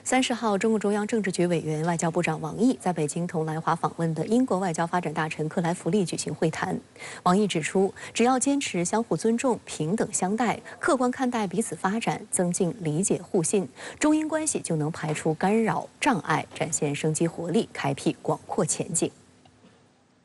30号，中共中央政治局委员、外交部长王毅在北京同来华访问的英国外交发展大臣克莱弗利举行会谈。王毅指出，只要坚持相互尊重、平等相待，客观看待彼此发展，增进理解互信，中英关系就能排除干扰障碍，展现生机活力，开辟广阔前景。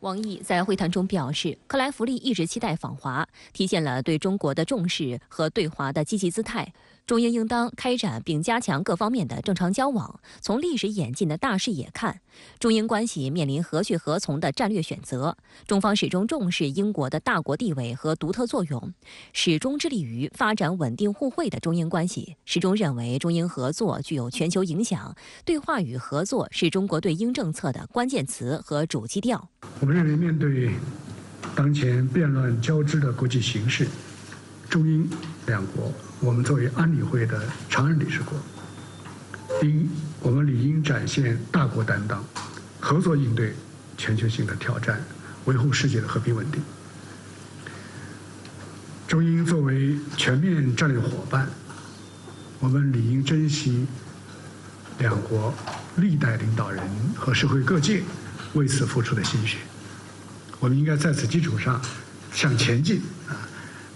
王毅在会谈中表示，克莱弗利一直期待访华，体现了对中国的重视和对华的积极姿态。中英应当开展并加强各方面的正常交往。从历史演进的大视野看，中英关系面临何去何从的战略选择。中方始终重视英国的大国地位和独特作用，始终致力于发展稳定互惠的中英关系，始终认为中英合作具有全球影响，对话与合作是中国对英政策的关键词和主基调。 我们认为，面对当前变乱交织的国际形势，中英两国，我们作为安理会的常任理事国，我们理应展现大国担当，合作应对全球性的挑战，维护世界的和平稳定。中英作为全面战略伙伴，我们理应珍惜两国历代领导人和社会各界为此付出的心血。 我们应该在此基础上向前进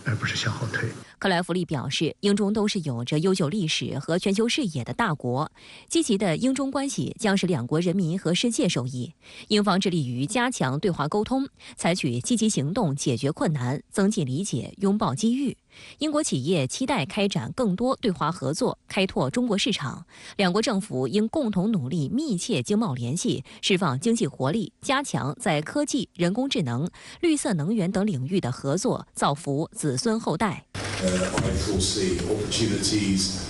而不是向后退。克莱弗利表示，英中都是有着悠久历史和全球视野的大国，积极的英中关系将使两国人民和世界受益。英方致力于加强对华沟通，采取积极行动解决困难，增进理解，拥抱机遇。 英国企业期待开展更多对华合作，开拓中国市场。两国政府应共同努力，密切经贸联系，释放经济活力，加强在科技、人工智能、绿色能源等领域的合作，造福子孙后代。I foresee opportunities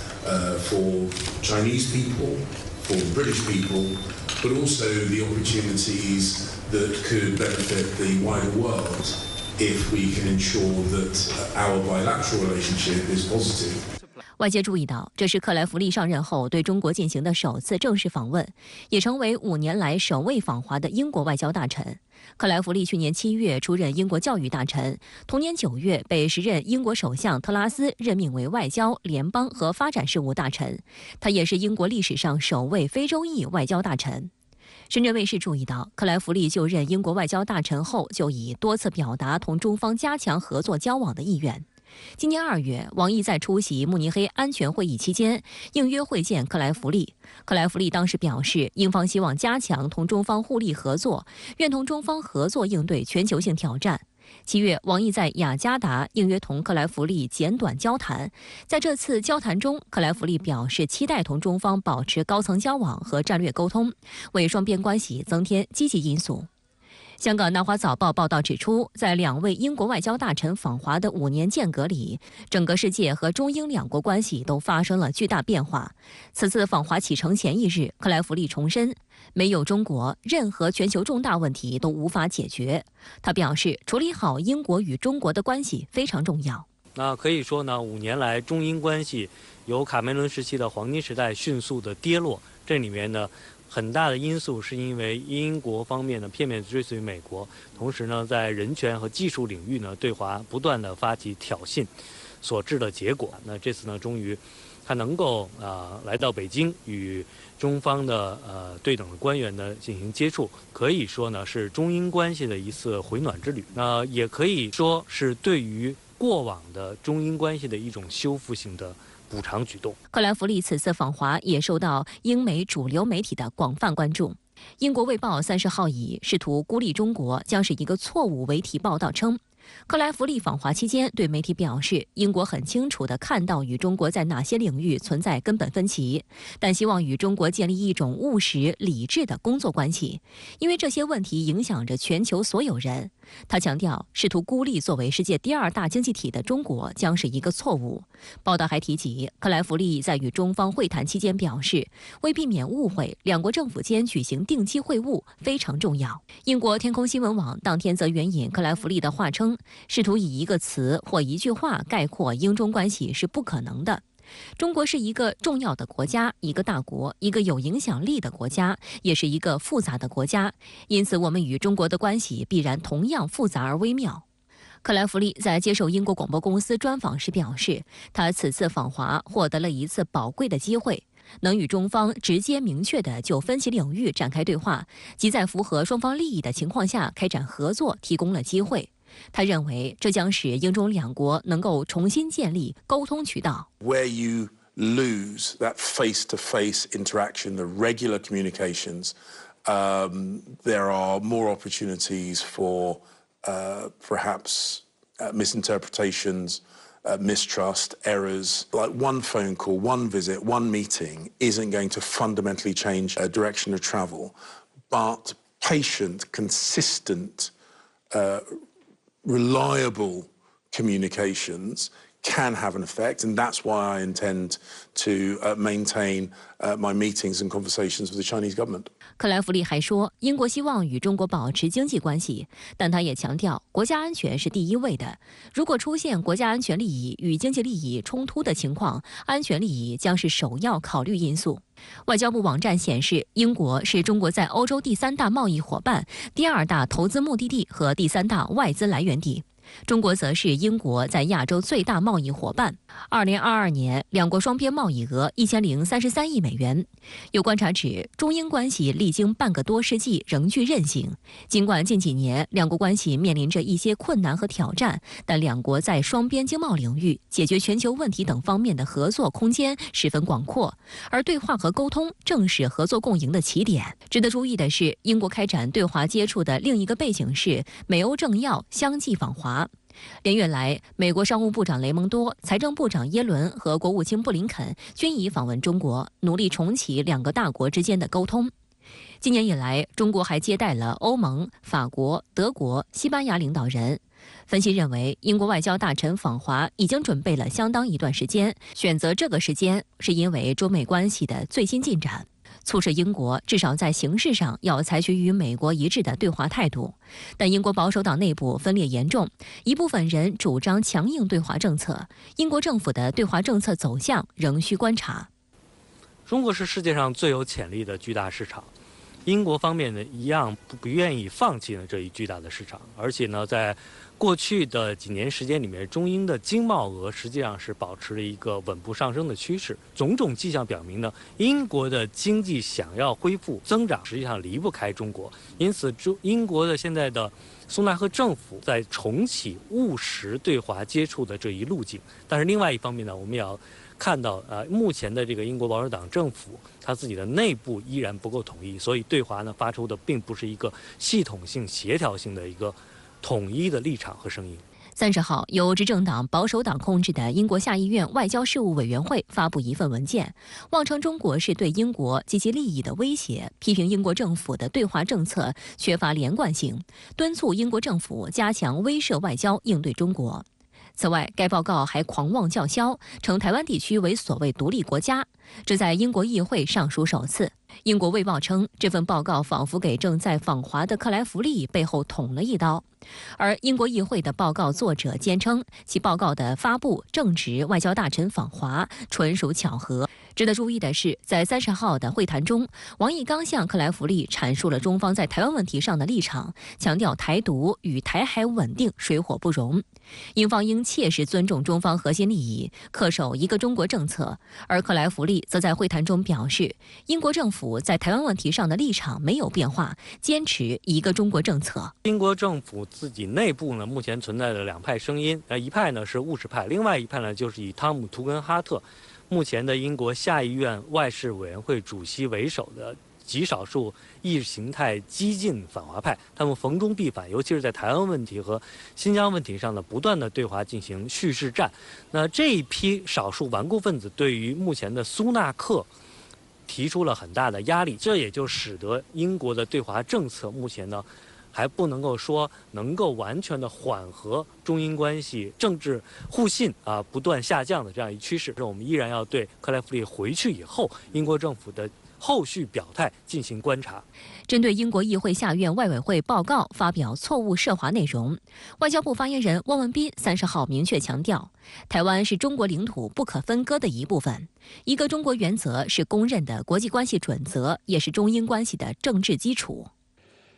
for Chinese people, for British people, but also the opportunities that could benefit the wider world. If we can ensure that our bilateral relationship is positive. 外界注意到，这是克莱弗利上任后对中国进行的首次正式访问，也成为5年来首位访华的英国外交大臣。克莱弗利去年7月出任英国教育大臣，同年9月被时任英国首相特拉斯任命为外交、联邦和发展事务大臣。他也是英国历史上首位非洲裔外交大臣。 深圳卫视注意到，克莱弗利就任英国外交大臣后，就已多次表达同中方加强合作交往的意愿。今年2月，王毅在出席慕尼黑安全会议期间，应约会见克莱弗利。克莱弗利当时表示，英方希望加强同中方互利合作，愿同中方合作应对全球性挑战。 7月，王毅在雅加达应约同克莱弗利简短交谈。在这次交谈中，克莱弗利表示期待同中方保持高层交往和战略沟通，为双边关系增添积极因素。香港南华早报报道指出，在2位英国外交大臣访华的5年间隔里，整个世界和中英两国关系都发生了巨大变化。此次访华启程前一日，克莱弗利重申，没有中国，任何全球重大问题都无法解决。他表示，处理好英国与中国的关系非常重要。那可以说呢，5年来中英关系由卡梅伦时期的黄金时代迅速的跌落，这里面呢。 很大的因素是因为英国方面呢片面追随美国，同时呢在人权和技术领域呢对华不断的发起挑衅，所致的结果。那这次呢终于，他能够来到北京与中方的对等的官员呢进行接触，可以说呢是中英关系的一次回暖之旅。那也可以说是对于过往的中英关系的一种修复性的。 补偿举动。克莱弗利此次访华也受到英美主流媒体的广泛关注。英国《卫报》30号以“试图孤立中国将是一个错误”为题报道称，克莱弗利访华期间对媒体表示，英国很清楚地看到与中国在哪些领域存在根本分歧，但希望与中国建立一种务实、理智的工作关系，因为这些问题影响着全球所有人。他强调，试图孤立作为世界第2大经济体的中国将是一个错误。报道还提及，克莱弗利在与中方会谈期间表示，为避免误会，两国政府间举行定期会晤非常重要。英国天空新闻网当天则援引克莱弗利的话称，试图以一个词或一句话概括英中关系是不可能的。中国是一个重要的国家，一个大国，一个有影响力的国家，也是一个复杂的国家。因此，我们与中国的关系必然同样复杂而微妙。克莱弗利在接受英国广播公司专访时表示，他此次访华获得了一次宝贵的机会。能与中方直接明确地就分歧领域展开对话，及在符合双方利益的情况下开展合作提供了机会。他认为，这将使英中两国能够重新建立沟通渠道。Where you lose that face-to-face interaction, the regular communications, there are more opportunities for perhaps misinterpretations, mistrust, errors. Like one phone call, one visit, one meeting isn't going to fundamentally change a direction of travel, but patient, consistent, reliable communications can have an effect, and that's why I intend to maintain my meetings and conversations with the Chinese government. 克莱弗利还说，英国希望与中国保持经济关系，但他也强调国家安全是第一位的。如果出现国家安全利益与经济利益冲突的情况，安全利益将是首要考虑因素。外交部网站显示，英国是中国在欧洲第3大贸易伙伴、第2大投资目的地和第3大外资来源地。中国则是英国在亚洲最大贸易伙伴。2022年，两国双边贸易额1033亿美元。有观察指，中英关系历经半个多世纪仍具韧性。尽管近几年两国关系面临着一些困难和挑战，但两国在双边经贸领域、解决全球问题等方面的合作空间十分广阔。而对话和沟通正是合作共赢的起点。值得注意的是，英国开展对华接触的另一个背景是美欧政要相继访华。连月来，美国商务部长雷蒙多、财政部长耶伦和国务卿布林肯均已访问中国，努力重启两个大国之间的沟通。今年以来，中国还接待了欧盟、法国、德国、西班牙领导人。分析认为，英国外交大臣访华已经准备了相当一段时间，选择这个时间是因为中美关系的最新进展。促使英国至少在形式上要采取与美国一致的对华态度，但英国保守党内部分裂严重，一部分人主张强硬对华政策，英国政府的对华政策走向仍需观察。中国是世界上最有潜力的巨大市场，英国方面呢一样不愿意放弃呢这一巨大的市场，而且呢在过去的几年时间里面，中英的经贸额实际上是保持了一个稳步上升的趋势。种种迹象表明呢，英国的经济想要恢复增长，实际上离不开中国。因此，英国的现在的苏纳克政府在重启务实对华接触的这一路径。但是另外一方面呢，我们也要看到，目前的这个英国保守党政府，它自己的内部依然不够统一，所以对华呢发出的并不是一个系统性、协调性的一个统一的立场和声音。30号，由执政党保守党控制的英国下议院外交事务委员会发布一份文件，妄称中国是对英国及其利益的威胁，批评英国政府的对华政策缺乏连贯性，敦促英国政府加强威慑外交应对中国。此外，该报告还狂妄叫嚣，称台湾地区为所谓独立国家，这在英国议会尚属首次。英国卫报称，这份报告仿佛给正在访华的克莱弗利背后捅了一刀。而英国议会的报告作者坚称，其报告的发布正值外交大臣访华，纯属巧合。值得注意的是，在30号的会谈中，王毅刚向克莱弗利阐述了中方在台湾问题上的立场，强调台独与台海稳定水火不容，英方应切实尊重中方核心利益，恪守一个中国政策。而克莱弗利则在会谈中表示，英国政府在台湾问题上的立场没有变化，坚持一个中国政策。英国政府自己内部呢，目前存在的两派声音，一派呢是务实派，另外一派呢就是以汤姆·图根哈特，目前的英国下议院外事委员会主席为首的极少数意识形态激进反华派，他们逢中必反，尤其是在台湾问题和新疆问题上呢，不断的对华进行蓄势战。那这一批少数顽固分子对于目前的苏纳克提出了很大的压力，这也就使得英国的对华政策目前呢还不能够说能够完全的缓和中英关系政治互信不断下降的这样一趋势。我们依然要对克莱弗利回去以后英国政府的后续表态进行观察。针对英国议会下院外委会报告发表错误涉华内容，外交部发言人汪文斌30号明确强调，台湾是中国领土不可分割的一部分，一个中国原则是公认的国际关系准则，也是中英关系的政治基础。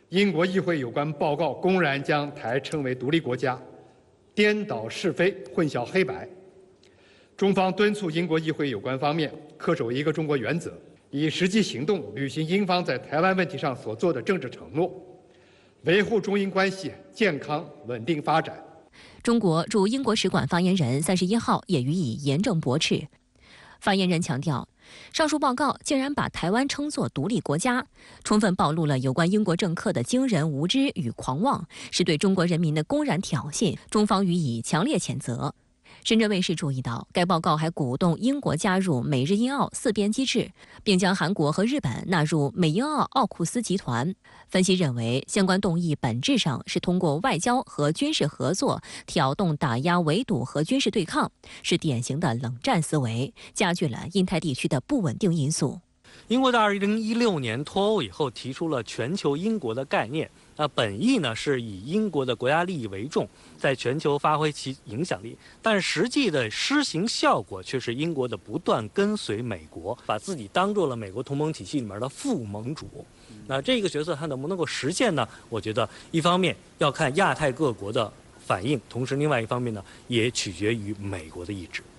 英国议会有关报告公然将台称为独立国家，颠倒是非，混淆黑白，中方敦促英国议会有关方面恪守一个中国原则，以实际行动履行英方在台湾问题上所做的政治承诺，维护中英关系健康稳定发展。中国驻英国使馆发言人31号也予以严正驳斥。发言人强调，上述报告竟然把台湾称作独立国家，充分暴露了有关英国政客的惊人无知与狂妄，是对中国人民的公然挑衅，中方予以强烈谴责。深圳卫视注意到，该报告还鼓动英国加入美日英澳4边机制，并将韩国和日本纳入美英澳奥库斯集团。分析认为，相关动议本质上是通过外交和军事合作挑动打压围堵和军事对抗，是典型的冷战思维，加剧了印太地区的不稳定因素。英国在2016年脱欧以后提出了全球英国的概念，本意呢是以英国的国家利益为重，在全球发挥其影响力，但实际的施行效果却是英国的不断跟随美国，把自己当做了美国同盟体系里面的副盟主。那这个角色它能不能够实现呢？我觉得一方面要看亚太各国的反应，同时另外一方面呢也取决于美国的意志。